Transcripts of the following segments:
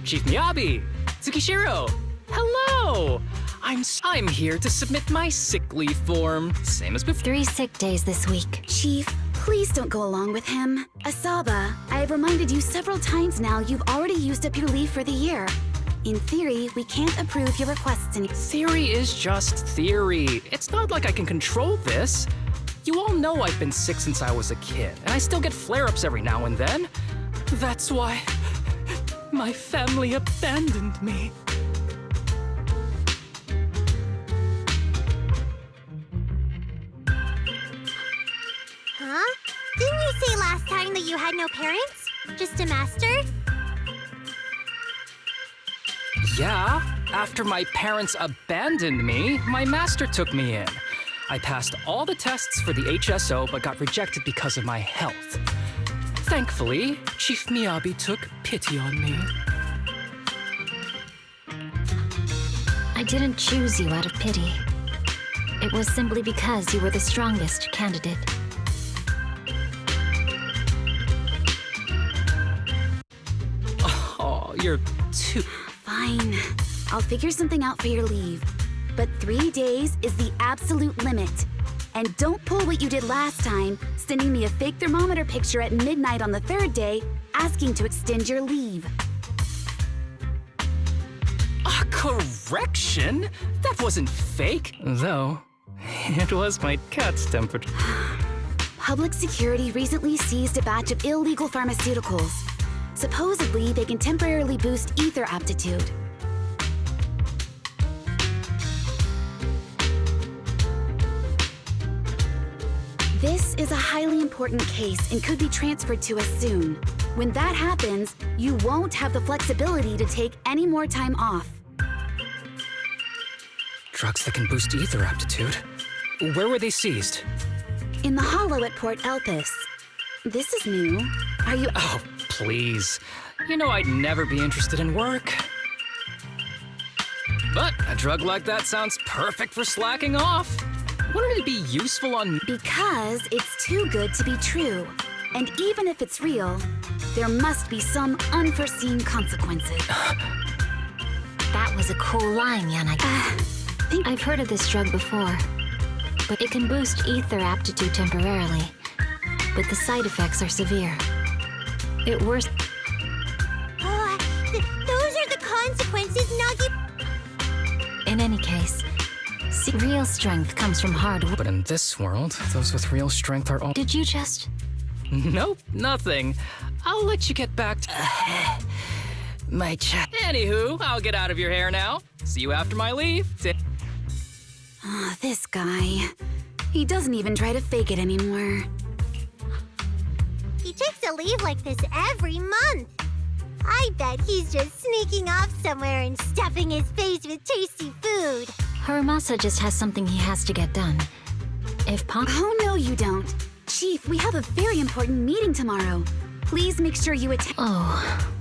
Chief Miyabi! Tsukishiro! Hello! I'm here to submit my sick leave form, same as before. 3 sick days this week. Chief, please don't go along with him. Asaba, I have reminded you several times now you've already used up your leave for the year. In theory, we can't approve your requests any- Theory is just theory. It's not like I can control this. You all know I've been sick since I was a kid, and I still get flare-ups every now and then. That's why my family abandoned me. Huh? Didn't you say last time that you had no parents? Just a master? Yeah, after my parents abandoned me, my master took me in. I passed all the tests for the HSO but got rejected because of my health. Thankfully, Chief Miyabi took pity on me. I didn't choose you out of pity. It was simply because you were the strongest candidate. Oh, you're too... Fine. I'll figure something out for your leave. But 3 days is the absolute limit. And don't pull what you did last time, sending me a fake thermometer picture at midnight on the 3rd day, asking to extend your leave. A correction? That wasn't fake. Though, it was my cat's temperature. Public security recently seized a batch of illegal pharmaceuticals. Supposedly, they can temporarily boost ether aptitude. This is a highly important case and could be transferred to us soon. When that happens, you won't have the flexibility to take any more time off. Drugs that can boost ether aptitude? Where were they seized? In the hollow at Port Elpis. This is new. Are you— Oh, please. You know I'd never be interested in work. But a drug like that sounds perfect for slacking off. Wouldn't it be useful on... Because it's too good to be true. And even if it's real, there must be some unforeseen consequences. That was a cool line, Yanagi. I've heard of this drug before, but it can boost ether aptitude temporarily. But the side effects are severe. It worse. Those are the consequences, Nagi. In any case, real strength comes from hard work. But in this world, those with real strength are all... Did you just... Nope, nothing. I'll let you get back to... my chat. Anywho, I'll get out of your hair now. See you after my leave. This guy. He doesn't even try to fake it anymore. He takes a leave like this every month. I bet he's just sneaking off somewhere and stuffing his face with tasty food. Hiromasa just has something he has to get done. If Oh, no, you don't. Chief, we have a very important meeting tomorrow. Please make sure you attend. Oh.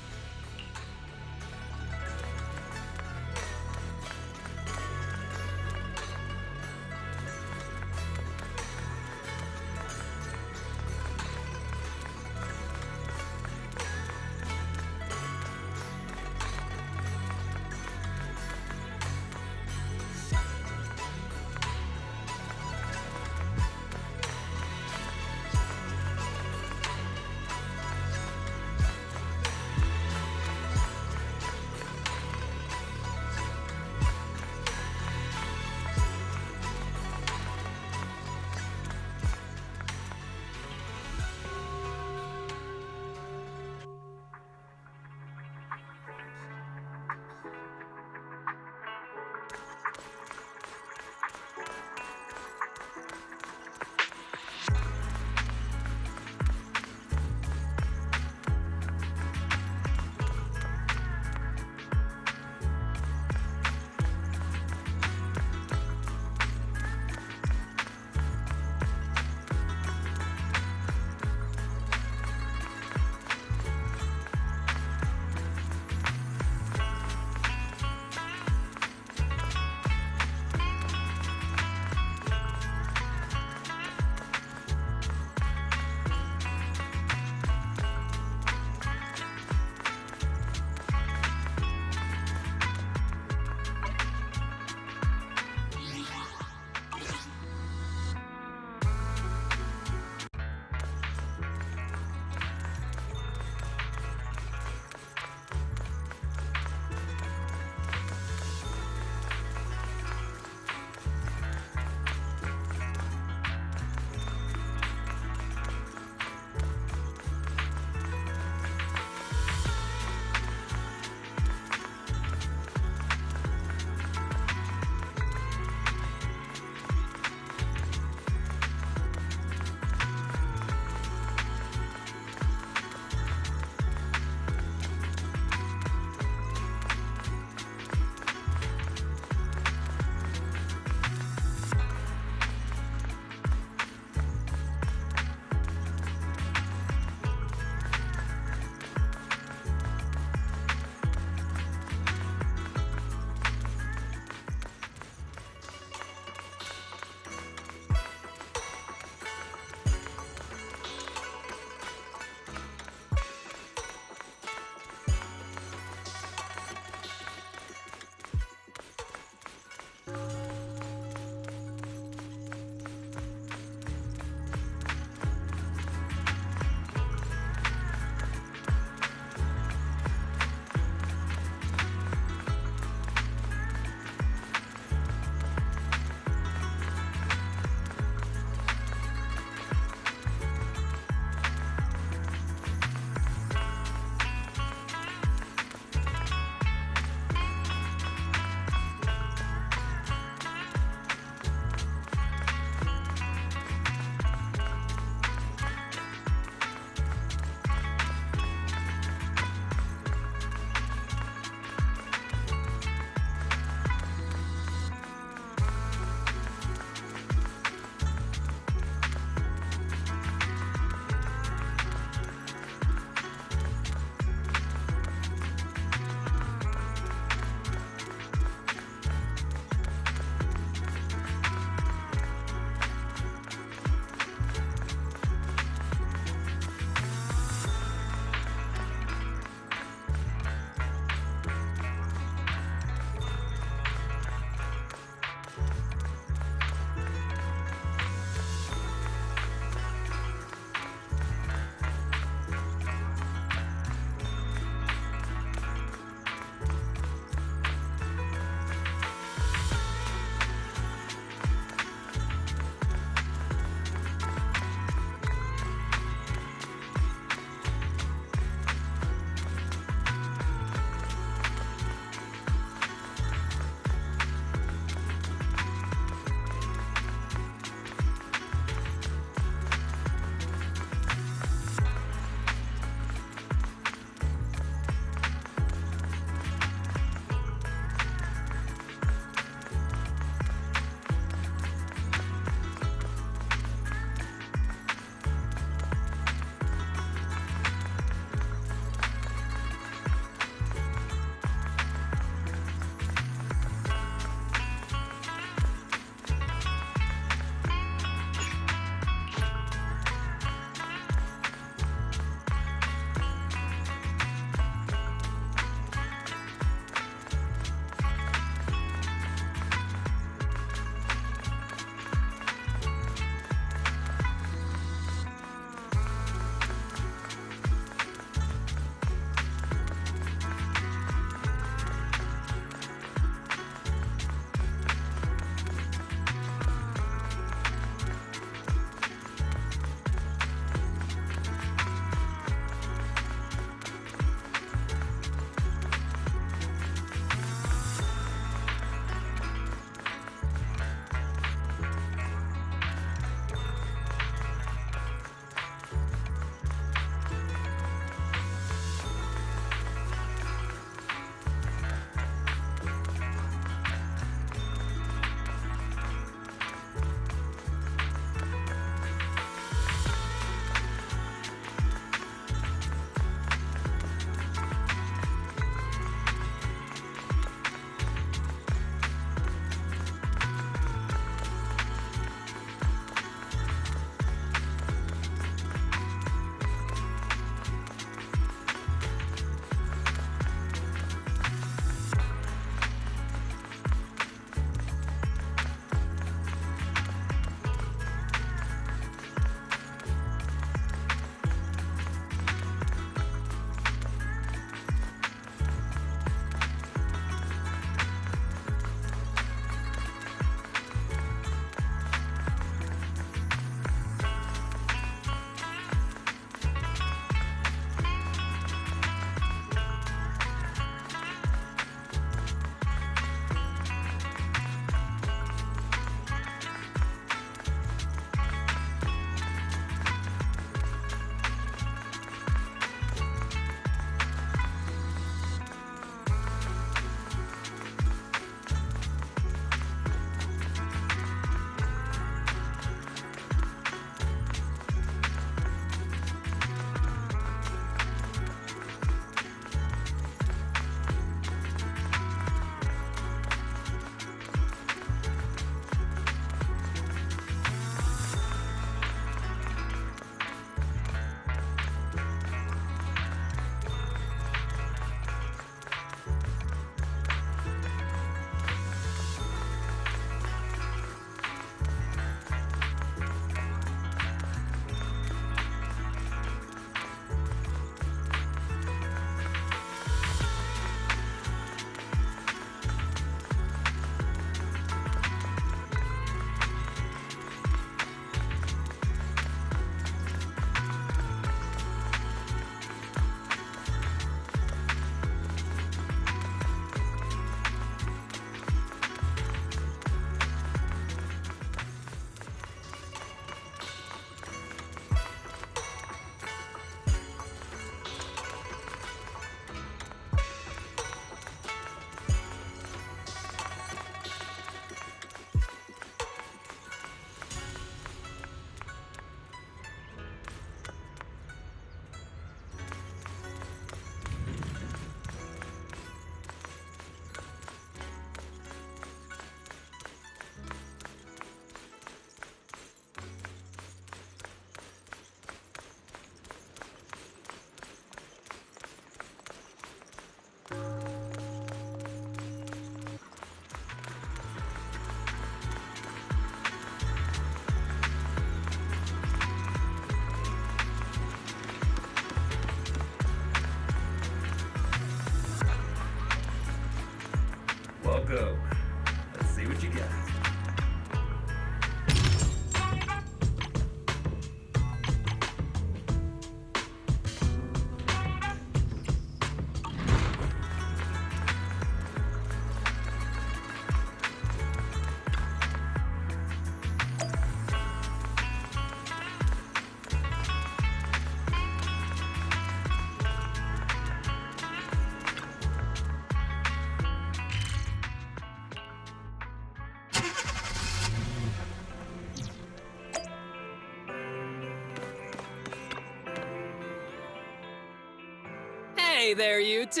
Hey there, you two.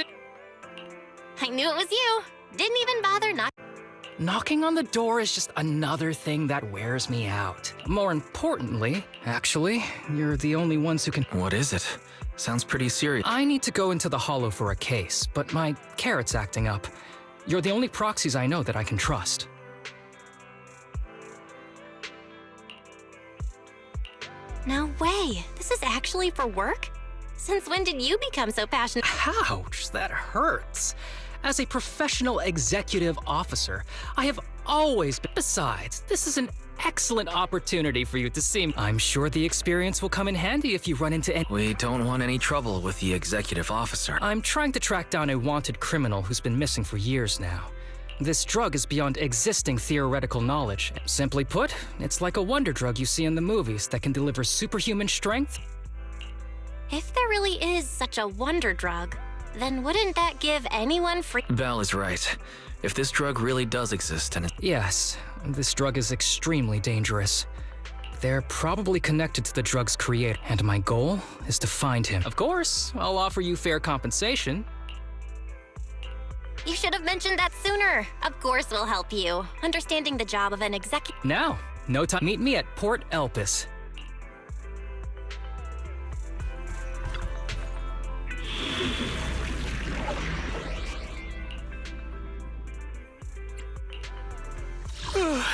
I knew it was you. Didn't even bother Knocking on the door is just another thing that wears me out. More importantly, actually, you're the only ones who can. What is it? Sounds pretty serious. I need to go into the Hollow for a case, but my carrot's acting up. You're the only proxies I know that I can trust. No way. This is actually for work? Since when did you become so passionate? Ouch, that hurts. As a professional executive officer, I have always been. Besides, this is an excellent opportunity for you to see me. I'm sure the experience will come in handy if you run into any. We don't want any trouble with the executive officer. I'm trying to track down a wanted criminal who's been missing for years now. This drug is beyond existing theoretical knowledge. Simply put, it's like a wonder drug you see in the movies that can deliver superhuman strength. If there really is such a wonder drug, then wouldn't that give anyone free? Belle is right. If this drug really does exist and Yes, this drug is extremely dangerous. They're probably connected to the drug's creator, and my goal is to find him. Of course, I'll offer you fair compensation. You should have mentioned that sooner. Of course we'll help you. Understanding the job of an executive. Now, no time. Meet me at Port Elpis.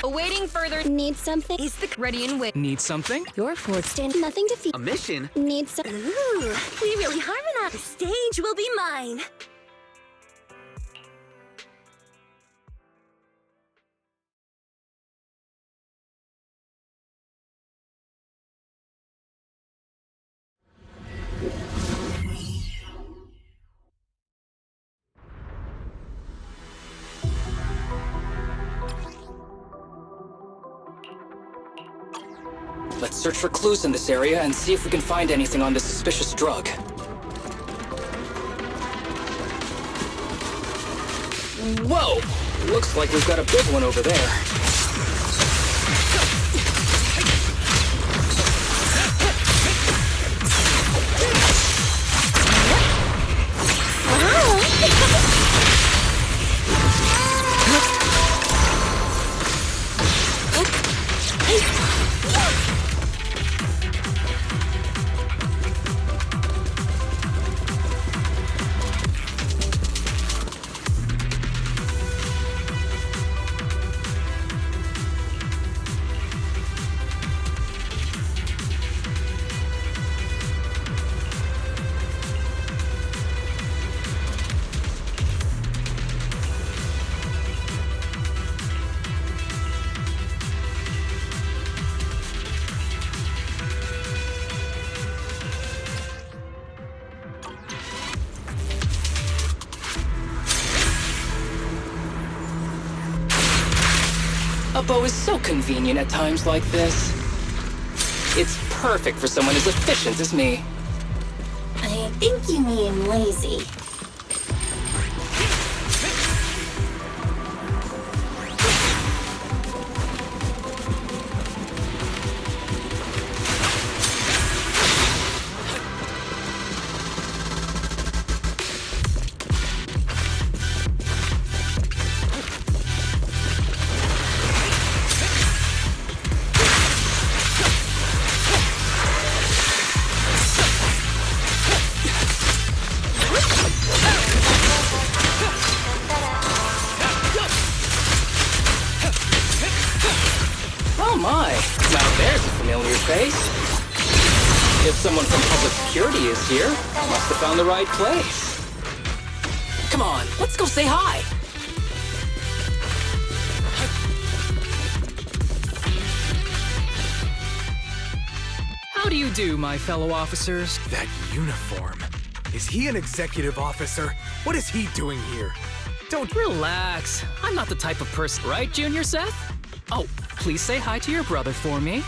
Awaiting further. Need something? Is the ready and wait. Need something? Your fort stand. Nothing to feed. a mission? Need some. Ooh, we really harmonize. The stage will be mine. Let's search for clues in this area and see if we can find anything on this suspicious drug. Whoa! Looks like we've got a big one over there. A bow is so convenient at times like this. It's perfect for someone as efficient as me. I think you mean lazy. Oh my, now there's a familiar face. If someone from public security is here, I must have found the right place. Come on, let's go say hi. How do you do, my fellow officers? That uniform. Is he an executive officer? What is he doing here? Don't relax. I'm not the type of person, right, Junior Seth? Oh, please say hi to your brother for me.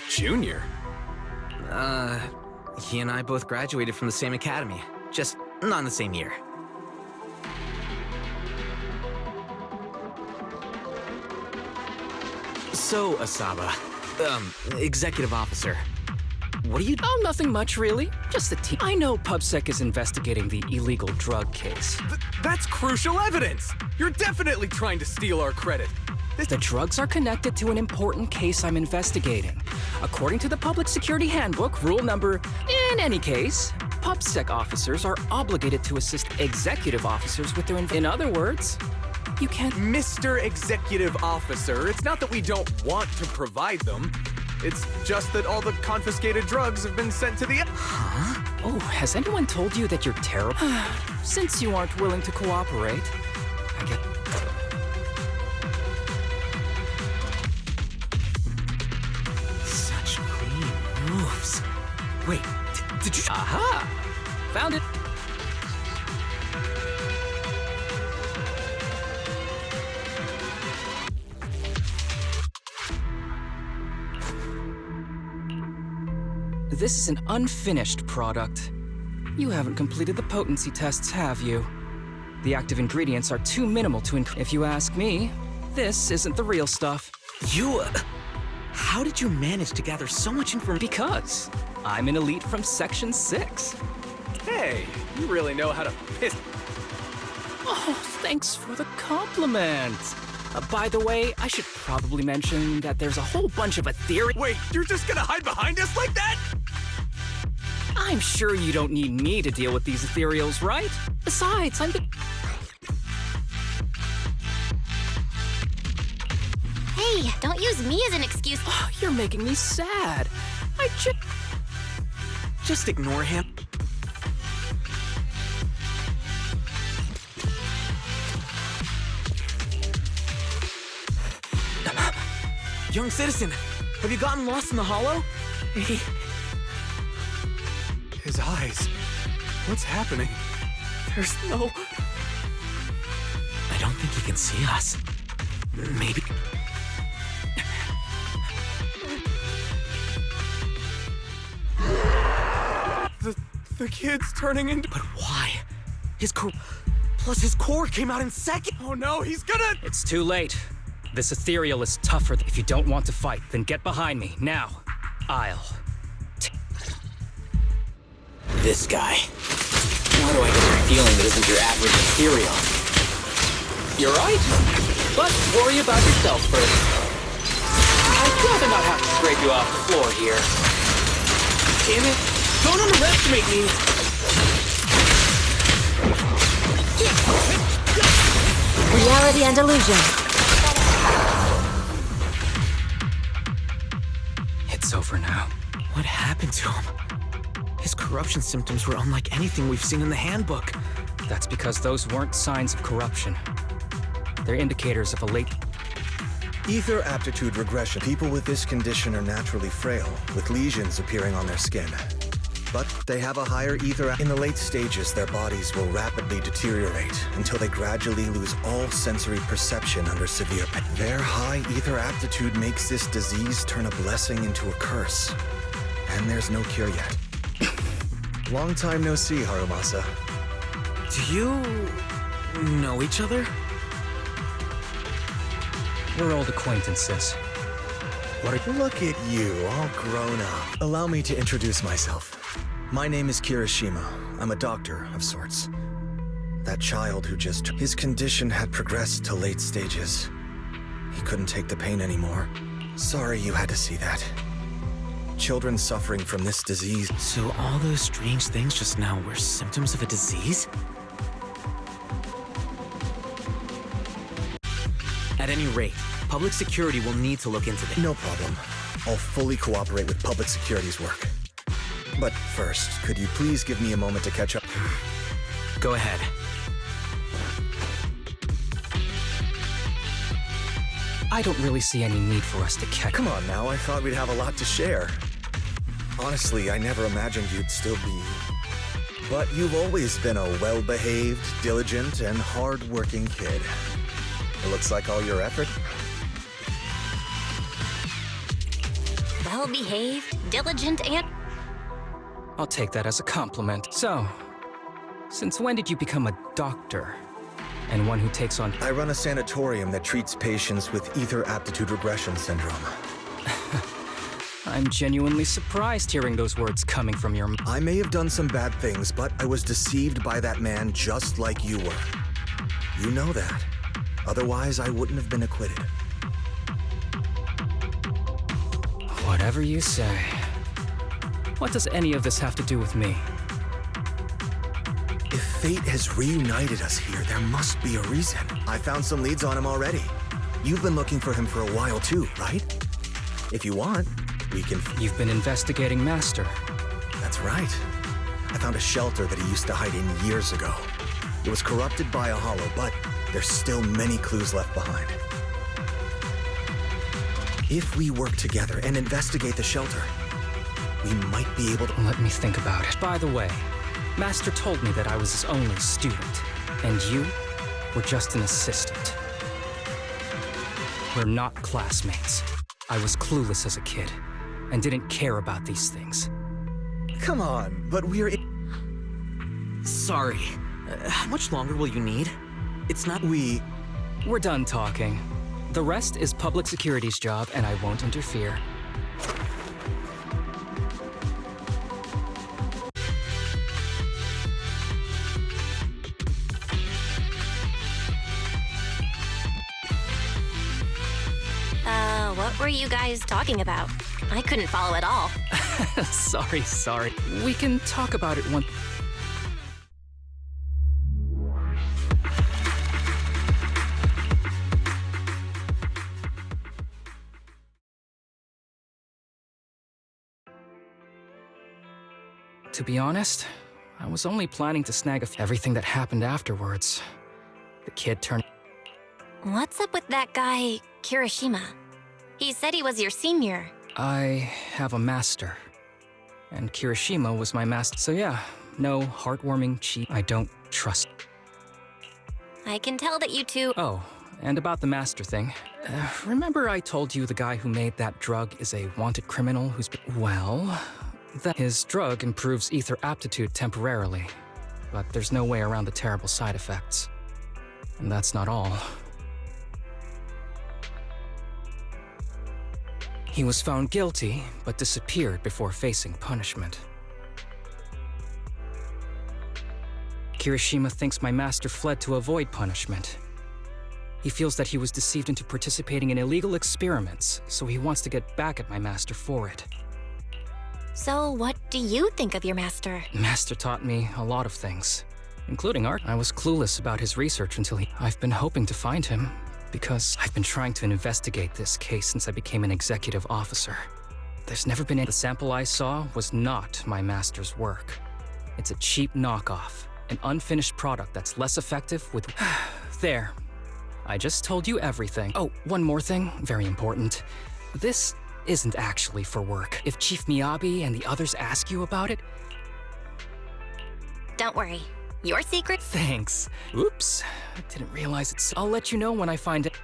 Junior? He and I both graduated from the same academy. Just not in the same year. So, Asaba, executive officer, what are you... Oh, nothing much, really. Just the team. I know PubSec is investigating the illegal drug case. That's crucial evidence! You're definitely trying to steal our credit. The drugs are connected to an important case I'm investigating. According to the Public Security Handbook, rule number... In any case, PubSec officers are obligated to assist executive officers with their... In other words, you can't... Mr. Executive Officer, it's not that we don't want to provide them. It's just that all the confiscated drugs have been sent to the... Huh? Oh, has anyone told you that you're terrible? Since you aren't willing to cooperate, I get... Such clean moves. Wait, did you... Aha! Found it! This is an unfinished product. You haven't completed the potency tests, have you? The active ingredients are too minimal to if you ask me, this isn't the real stuff. You... How did you manage to gather so much information? Because I'm an elite from Section 6. Hey, you really know how to piss... Oh, thanks for the compliment. By the way, I should probably mention that there's a whole bunch of ethereal... Wait, you're just gonna hide behind us like that? I'm sure you don't need me to deal with these ethereals, right? Besides, I'm the... Hey, don't use me as an excuse. Oh, you're making me sad. Just ignore him. Young citizen, have you gotten lost in the hollow? His eyes. What's happening? There's no... I don't think he can see us. Maybe... The kid's turning into... But why? His core... Plus his core came out in second. Oh no, he's gonna... It's too late. This ethereal is tougher. If you don't want to fight, then get behind me, now. This guy. Why do I get the feeling that isn't your average ethereal? You're right. But worry about yourself first. I'd rather not have to scrape you off the floor here. Damn it! Don't underestimate me! Reality and illusion. It's over now. What happened to him? His corruption symptoms were unlike anything we've seen in the handbook. That's because those weren't signs of corruption. They're indicators of a late... Ether aptitude regression. People with this condition are naturally frail, with lesions appearing on their skin. But they have a higher ether... In the late stages, their bodies will rapidly deteriorate until they gradually lose all sensory perception under severe pain. Their high ether aptitude makes this disease turn a blessing into a curse. And there's no cure yet. Long time no see, Harumasa. Do you... know each other? We're old acquaintances. Look at you, all grown up. Allow me to introduce myself. My name is Kirishima. I'm a doctor of sorts. That child who just... His condition had progressed to late stages. He couldn't take the pain anymore. Sorry you had to see that. Children suffering from this disease... So all those strange things just now were symptoms of a disease? At any rate, public security will need to look into this. No problem. I'll fully cooperate with public security's work. But first, could you please give me a moment to catch up? Go ahead. I don't really see any need for us to catch... Come on now, I thought we'd have a lot to share. Honestly, I never imagined you'd still be... But you've always been a well-behaved, diligent, and hard-working kid. It looks like all your effort... Well-behaved, diligent, and... I'll take that as a compliment. So, since when did you become a doctor? And one who takes on... I run a sanatorium that treats patients with ether aptitude regression syndrome. I'm genuinely surprised hearing those words coming from your I may have done some bad things, but I was deceived by that man just like you were. You know that. Otherwise, I wouldn't have been acquitted. Whatever you say. What does any of this have to do with me? If fate has reunited us here, there must be a reason. I found some leads on him already. You've been looking for him for a while too, right? If you want, we can... You've been investigating Master. That's right. I found a shelter that he used to hide in years ago. It was corrupted by a hollow, but there's still many clues left behind. If we work together and investigate the shelter, we might be able to... Let me think about it. By the way, Master told me that I was his only student, and you were just an assistant. We're not classmates. I was clueless as a kid, and didn't care about these things. Come on, but we're... Sorry. How much longer will you need? It's not... We're done talking. The rest is public security's job, and I won't interfere. What were you guys talking about? I couldn't follow at all. Sorry. We can talk about it one... To be honest, I was only planning to snag everything that happened afterwards. The kid turned... What's up with that guy, Kirishima? He said he was your senior. I have a master. And Kirishima was my master. So yeah, no heartwarming cheat. I don't trust. I can tell that you two... Oh, and about the master thing. Remember I told you the guy who made that drug is a wanted criminal who's been... Well... His drug improves ether aptitude temporarily, but there's no way around the terrible side effects. And that's not all. He was found guilty, but disappeared before facing punishment. Kirishima thinks my master fled to avoid punishment. He feels that he was deceived into participating in illegal experiments, so he wants to get back at my master for it. So what do you think of your master? Master taught me a lot of things, including art. I was clueless about his research until I've been hoping to find him, because I've been trying to investigate this case since I became an executive officer. There's never been any... The sample I saw was not my master's work. It's a cheap knockoff, an unfinished product that's less effective with... There. I just told you everything. Oh, one more thing, very important. This isn't actually for work. If Chief Miyabi and the others ask you about it... Don't worry. Your secret... Thanks. Oops. I didn't realize it's... I'll let you know when I find it.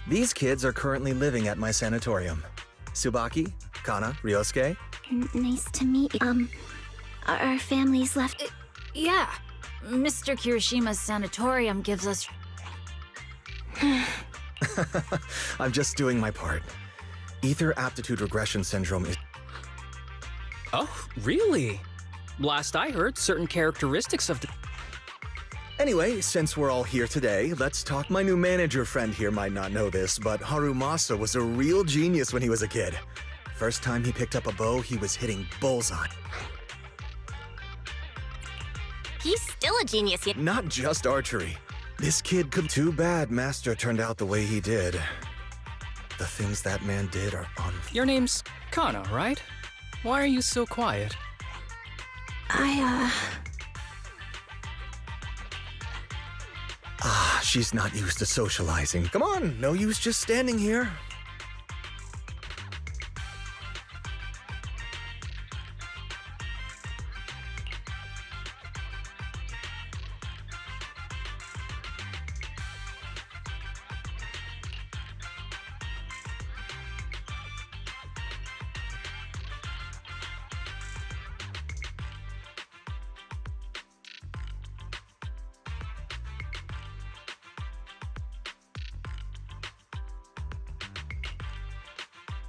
These kids are currently living at my sanatorium. Tsubaki, Kana, Ryosuke. Nice to meet you. Our families left. Yeah. Mr. Kirishima's sanatorium gives us... I'm just doing my part. Ether aptitude regression syndrome is... Oh, really? Last I heard, certain characteristics of the... Anyway, since we're all here today, let's talk. My new manager friend here might not know this, but Harumasa was a real genius when he was a kid. First time he picked up a bow, he was hitting bullseye. He's still a genius yet. Not just archery. This kid could... Too bad Master turned out the way he did. The things that man did are Your name's Kana, right? Why are you so quiet? She's not used to socializing. Come on, no use just standing here.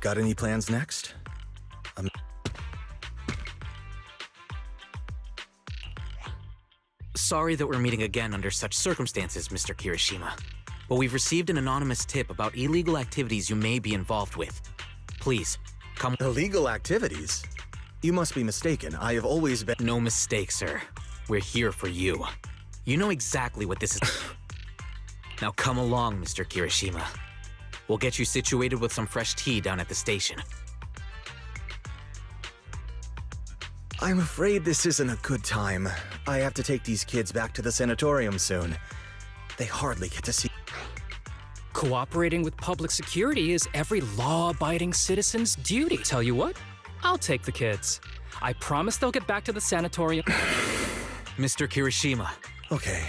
Got any plans next? Sorry that we're meeting again under such circumstances, Mr. Kirishima. But we've received an anonymous tip about illegal activities you may be involved with. Please, come... Illegal activities? You must be mistaken. I have always been... No mistake, sir. We're here for you. You know exactly what this is... Now come along, Mr. Kirishima. We'll get you situated with some fresh tea down at the station. I'm afraid this isn't a good time. I have to take these kids back to the sanatorium soon. They hardly get to see... Cooperating with public security is every law-abiding citizen's duty. Tell you what, I'll take the kids. I promise they'll get back to the sanatorium. Mr. Kirishima. Okay,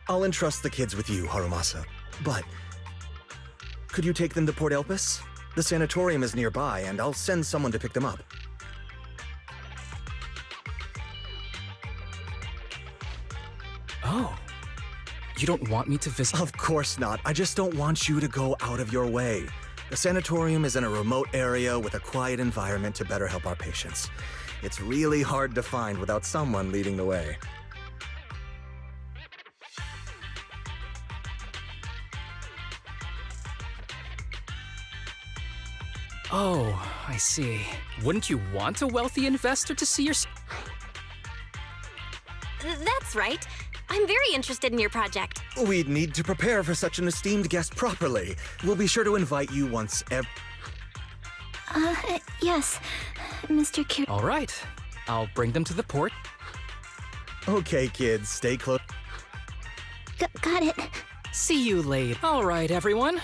I'll entrust the kids with you, Harumasa. But... could you take them to Port Elpis? The sanatorium is nearby, and I'll send someone to pick them up. Oh. You don't want me to visit? Of course not. I just don't want you to go out of your way. The sanatorium is in a remote area with a quiet environment to better help our patients. It's really hard to find without someone leading the way. Oh, I see. Wouldn't you want a wealthy investor to see your... That's right. I'm very interested in your project. We'd need to prepare for such an esteemed guest properly. We'll be sure to invite you once Yes, Mr. All right. I'll bring them to the port. Okay, kids, stay close. Got it. See you later. All right, everyone.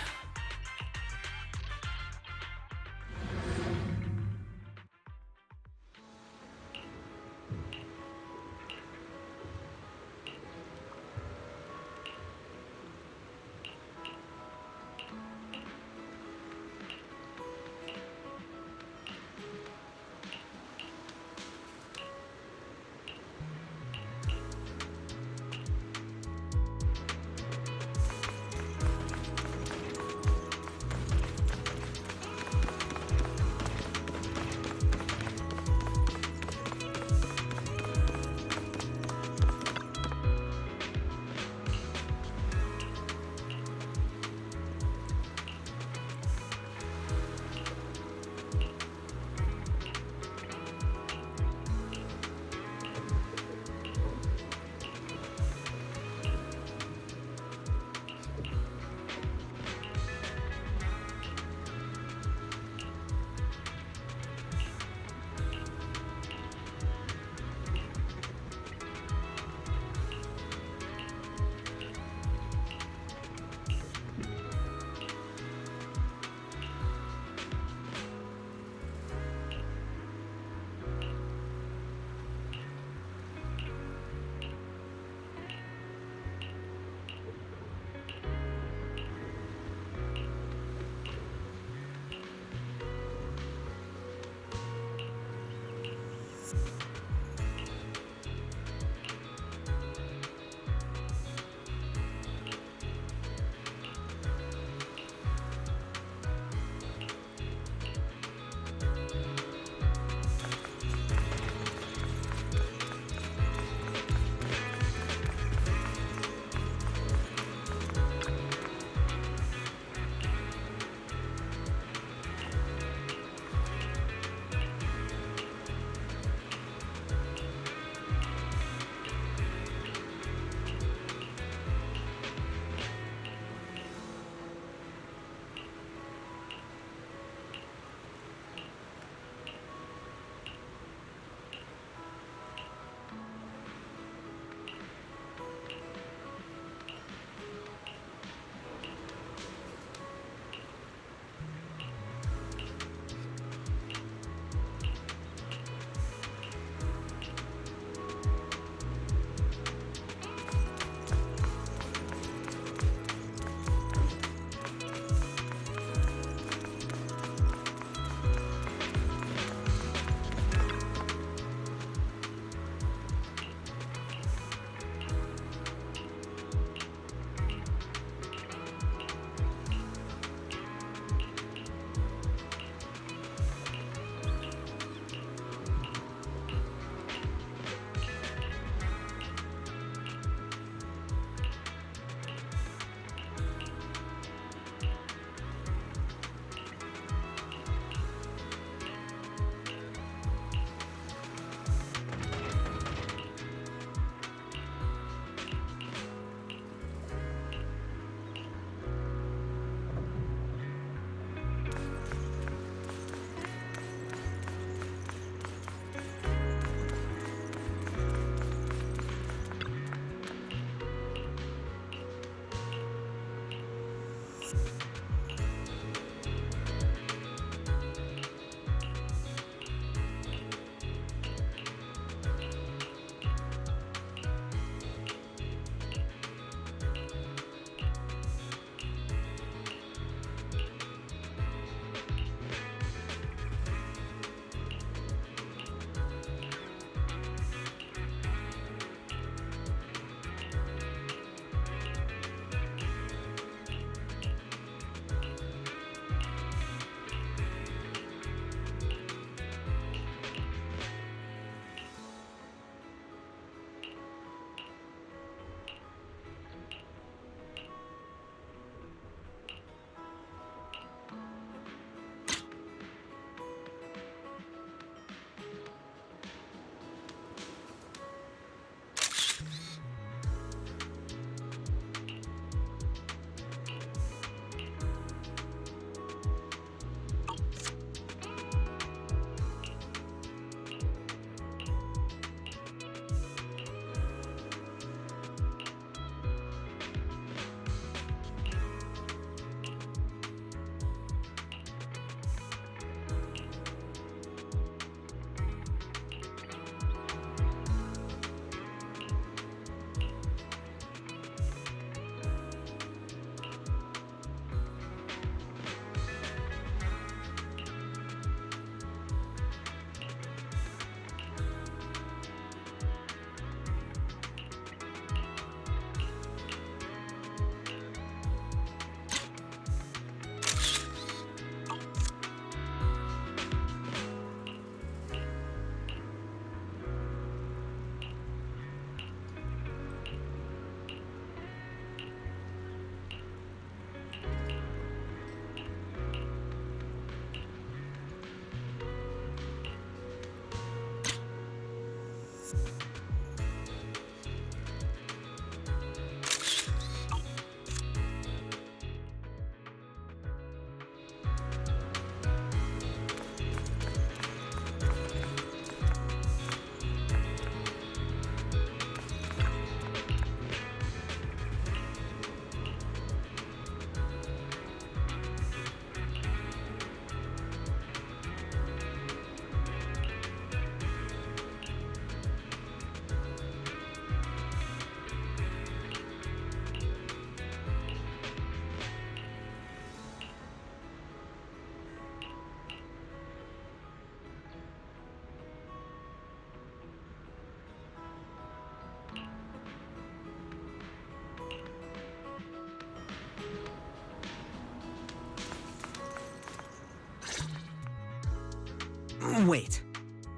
Wait,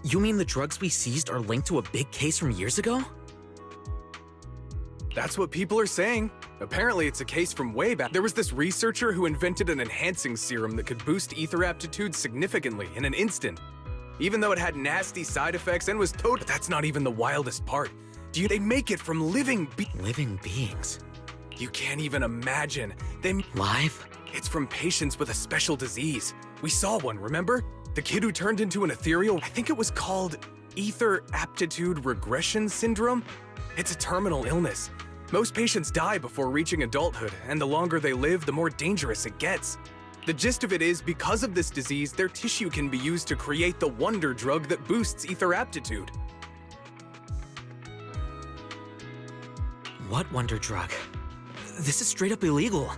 you mean the drugs we seized are linked to a big case from years ago? That's what people are saying. Apparently, it's a case from way back. There was this researcher who invented an enhancing serum that could boost ether aptitude significantly in an instant. Even though it had nasty side effects and was total— That's not even the wildest part. They make it from living beings? You can't even imagine. Live? It's from patients with a special disease. We saw one, remember? The kid who turned into an ethereal— I think it was called ether aptitude regression syndrome. It's a terminal illness. Most patients die before reaching adulthood, and the longer they live, the more dangerous it gets. The gist of it is, because of this disease, their tissue can be used to create the wonder drug that boosts ether aptitude. What wonder drug? This is straight up illegal.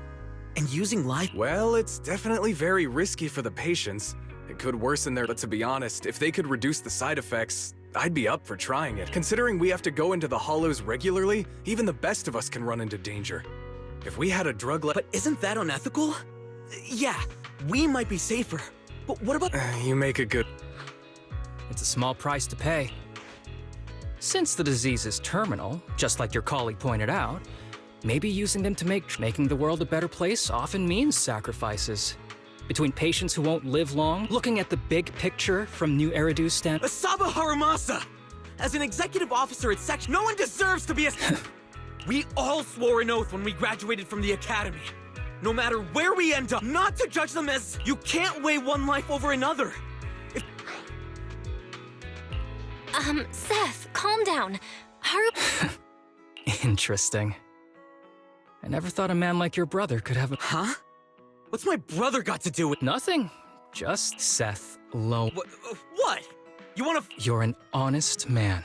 And using live— Well, it's definitely very risky for the patients. It could worsen their— But to be honest, if they could reduce the side effects, I'd be up for trying it. Considering we have to go into the hollows regularly, even the best of us can run into danger. If we had a drug like— But isn't that unethical? Yeah, we might be safer. But what about— You make a good— It's a small price to pay. Since the disease is terminal, just like your colleague pointed out, maybe using them to making the world a better place often means sacrifices. Between patients who won't live long, looking at the big picture from New Eridu's stand— Asaba Harumasa! As an executive officer at Section, no one deserves to be a— We all swore an oath when we graduated from the academy. No matter where we end up, not to judge them as— You can't weigh one life over another. Seth, calm down. Interesting. I never thought a man like your brother could have a— Huh? What's my brother got to do with— Nothing. Just Seth Lowe. What? You wanna— You're an honest man.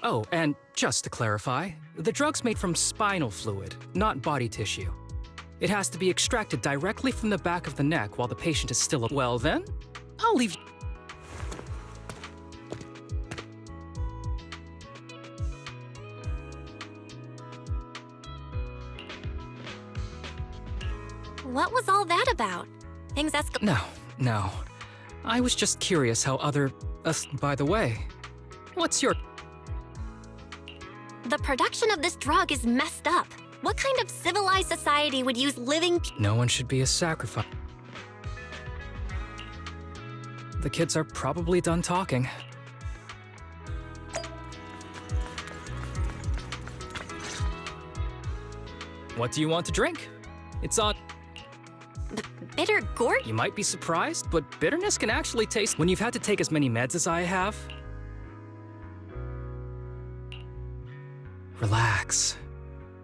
Oh, and just to clarify, the drug's made from spinal fluid, not body tissue. It has to be extracted directly from the back of the neck while the patient is still— Well then, I'll leave you— What was all that about? Things No. I was just curious how other— by the way, what's your— The production of this drug is messed up. What kind of civilized society would use living— No one should be a sacrifice. The kids are probably done talking. What do you want to drink? It's on— Bitter gourd? You might be surprised, but bitterness can actually taste— When you've had to take as many meds as I have, relax.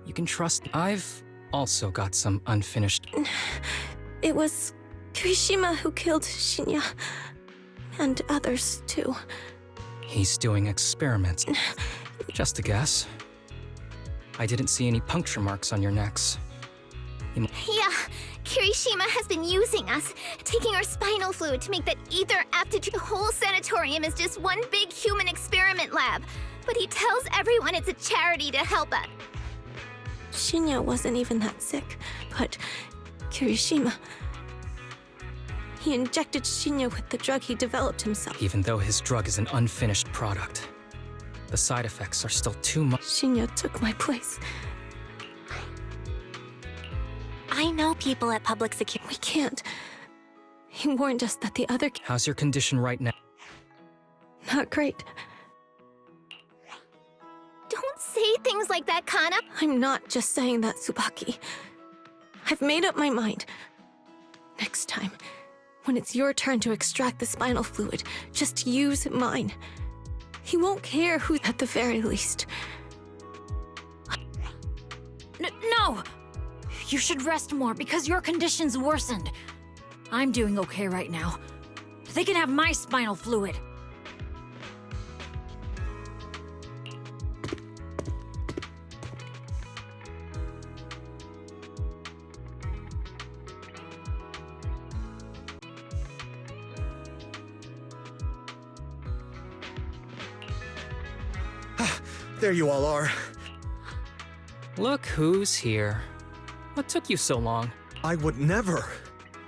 You can trust— I've also got some unfinished— It was Kirishima who killed Shinya. And others, too. He's doing experiments. Just a guess. I didn't see any puncture marks on your necks. Yeah, Kirishima has been using us, taking our spinal fluid to make that ether aptitude. The whole sanatorium is just one big human experiment lab. But he tells everyone it's a charity to help us. Shinya wasn't even that sick, but Kirishima... He injected Shinya with the drug he developed himself. Even though his drug is an unfinished product, the side effects are still too much. Shinya took my place. I know people at public security. We can't. He warned us that the other— How's your condition right now? Not great. Don't say things like that, Kana. I'm not just saying that, Tsubaki. I've made up my mind. Next time, when it's your turn to extract the spinal fluid, just use mine. He won't care who, at the very least. No! You should rest more because your condition's worsened. I'm doing okay right now. They can have my spinal fluid. There you all are. Look who's here. What took you so long? I would never.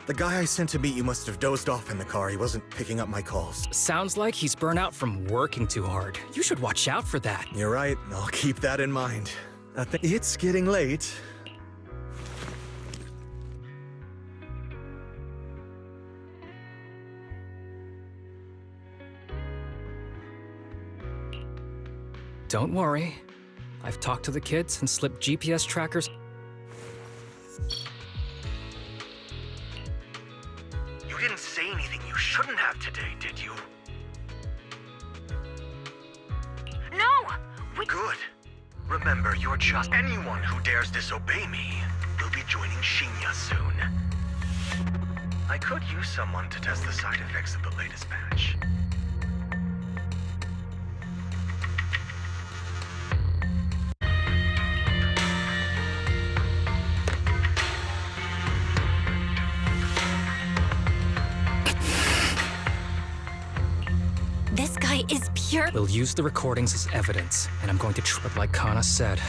The guy I sent to meet you must have dozed off in the car. He wasn't picking up my calls. Sounds like he's burnt out from working too hard. You should watch out for that. You're right. I'll keep that in mind. It's getting late. Don't worry. I've talked to the kids and slipped GPS trackers. You didn't say anything you shouldn't have today, did you? No! Good. Remember, you're just anyone who dares disobey me will be joining Shinya soon. I could use someone to test the side effects of the latest patch. This guy is pure. We'll use the recordings as evidence, and I'm going to but like Kana said,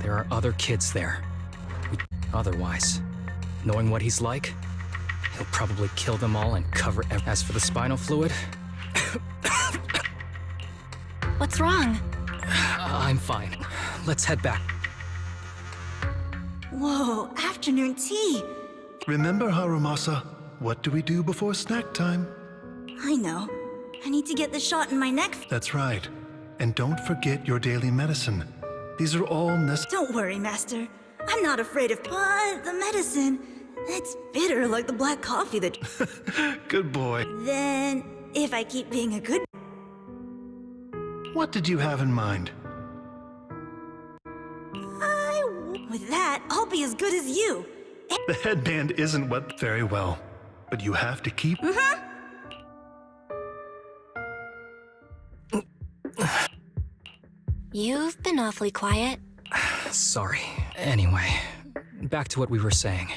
there are other kids there. Otherwise, knowing what he's like, he'll probably kill them all and cover As for the spinal fluid, What's wrong? I'm fine. Let's head back. Whoa, afternoon tea. Remember, Harumasa, what do we do before snack time? I know. I need to get the shot in my neck. That's right. And don't forget your daily medicine. These are all Don't worry, Master. I'm not afraid of the medicine. It's bitter like the black coffee that... Good boy. Then, if I keep being a good... What did you have in mind? With that, I'll be as good as you. The headband isn't what very well, but you have to keep... You've been awfully quiet. Sorry. Anyway, back to what we were saying.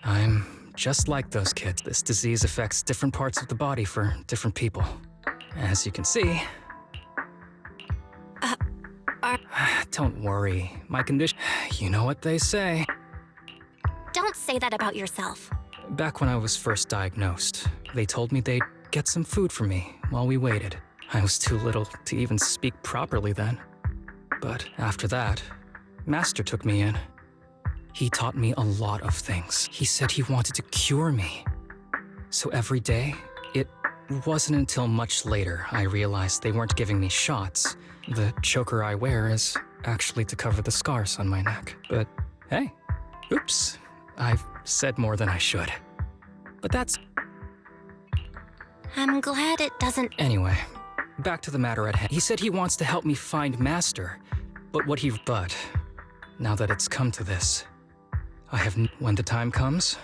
I'm just like those kids. This disease affects different parts of the body for different people. As you can see... Don't worry. My condition... You know what they say. Don't say that about yourself. Back when I was first diagnosed, they told me they'd get some food for me while we waited. I was too little to even speak properly then. But after that, Master took me in. He taught me a lot of things. He said he wanted to cure me. So every day, it wasn't until much later I realized they weren't giving me shots. The choker I wear is actually to cover the scars on my neck. But hey, oops, I've said more than I should. But that's... I'm glad it doesn't... Anyway, back to the matter at hand. He said he wants to help me find Master, but now that it's come to this, I have when the time comes...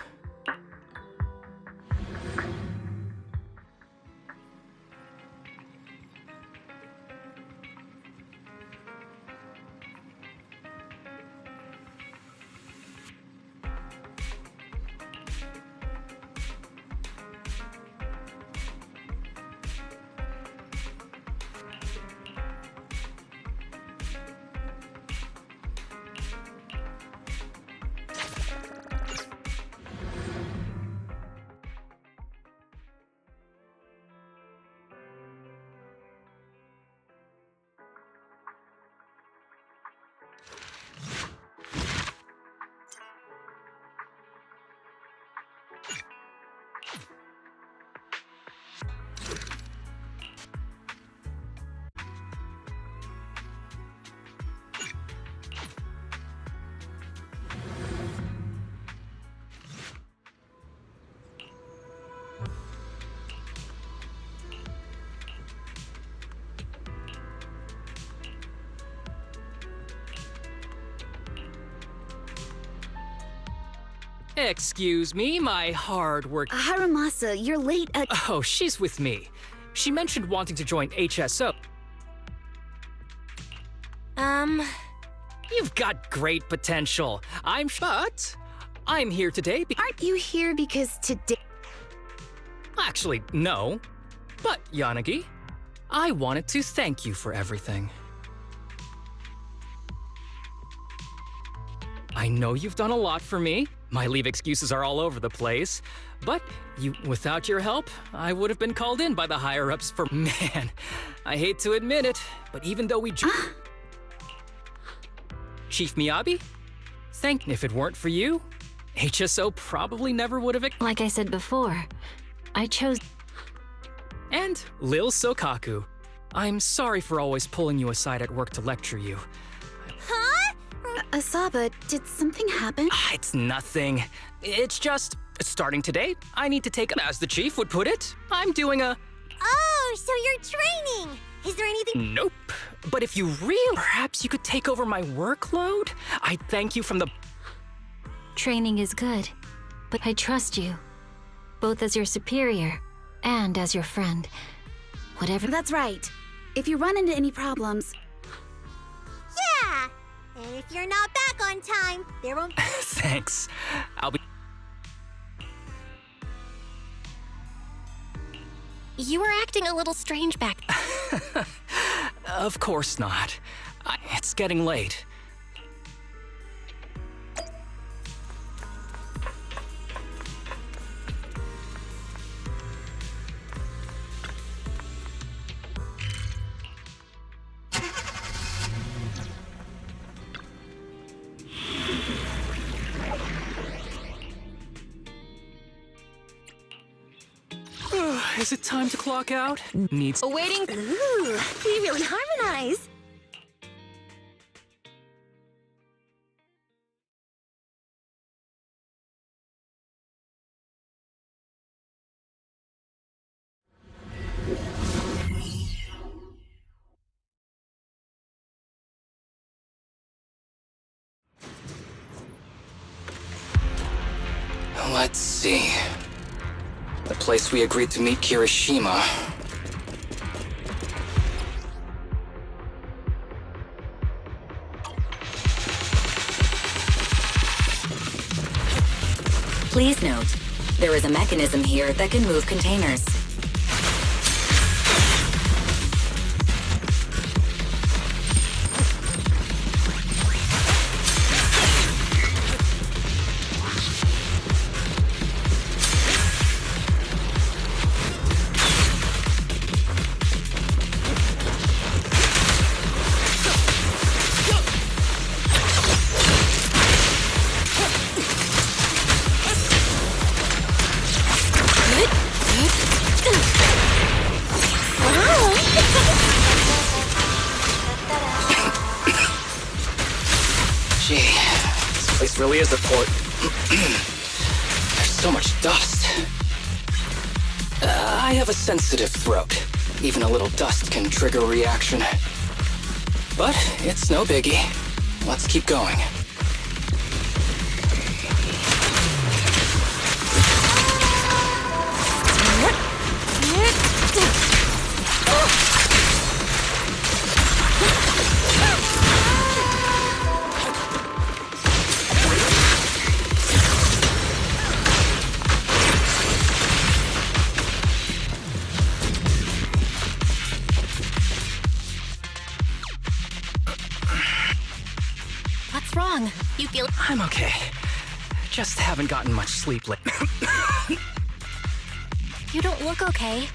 Excuse me, my hard work... Harumasa, you're late Oh, she's with me. She mentioned wanting to join HSO. You've got great potential. But I'm here today Aren't you here because today... Actually, no. But, Yanagi, I wanted to thank you for everything. I know you've done a lot for me, My leave excuses are all over the place. But without your help, I would have been called in by the higher-ups for— Man, I hate to admit it, but even though we— Chief Miyabi? If it weren't for you, HSO probably never would have— Like I said before, I chose— And Lil Sokaku. I'm sorry for always pulling you aside at work to lecture you. Huh? Asaba, did something happen? It's nothing. It's just, starting today, I need to take— As the chief would put it, I'm doing a— Oh, so you're training! Is there anything— Nope. But if you really— Perhaps you could take over my workload? I'd thank you from the— Training is good, but I trust you, both as your superior and as your friend. Whatever— That's right. If you run into any problems— Yeah! And if you're not back on time, there won't— Thanks. I'll be— You were acting a little strange back— Of course not. It's getting late. Is it time to clock out? Needs— Awaiting— Ooh, we really harmonize. Let's see. The place we agreed to meet Kirishima. Please note, there is a mechanism here that can move containers. Really is a port. There's so much dust. I have a sensitive throat. Even a little dust can trigger a reaction. But it's no biggie. Let's keep going. What's wrong? You feel— I'm okay. Just haven't gotten much sleep lately. You don't look okay.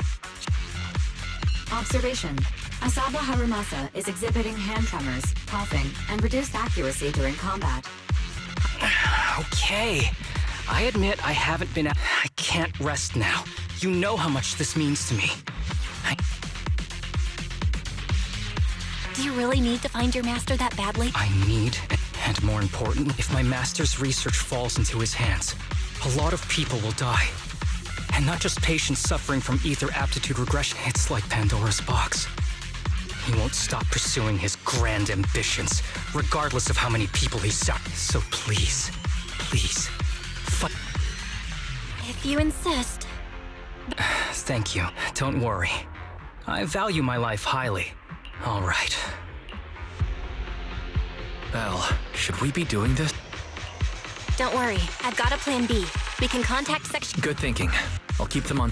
Observation. Asaba Harumasa is exhibiting hand tremors, coughing, and reduced accuracy during combat. Okay. I admit I haven't been— I can't rest now. You know how much this means to me. Do you really need to find your master that badly? I need, and more importantly, if my master's research falls into his hands, a lot of people will die. And not just patients suffering from ether aptitude regression. It's like Pandora's box. He won't stop pursuing his grand ambitions, regardless of how many people he sacrifices. So please, please, If you insist. Thank you. Don't worry. I value my life highly. All right. Belle, should we be doing this? Don't worry, I've got a plan B. We can contact section— Good thinking. I'll keep them on.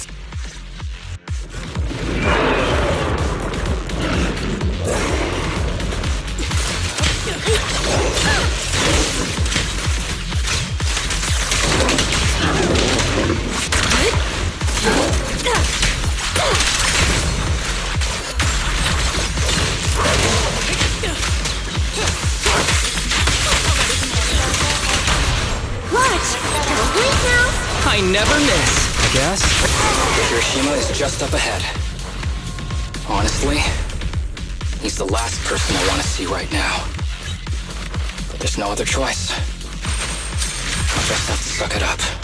guess. Hiroshima is just up ahead. Honestly, he's the last person I want to see right now. But there's no other choice. I'll just have to suck it up.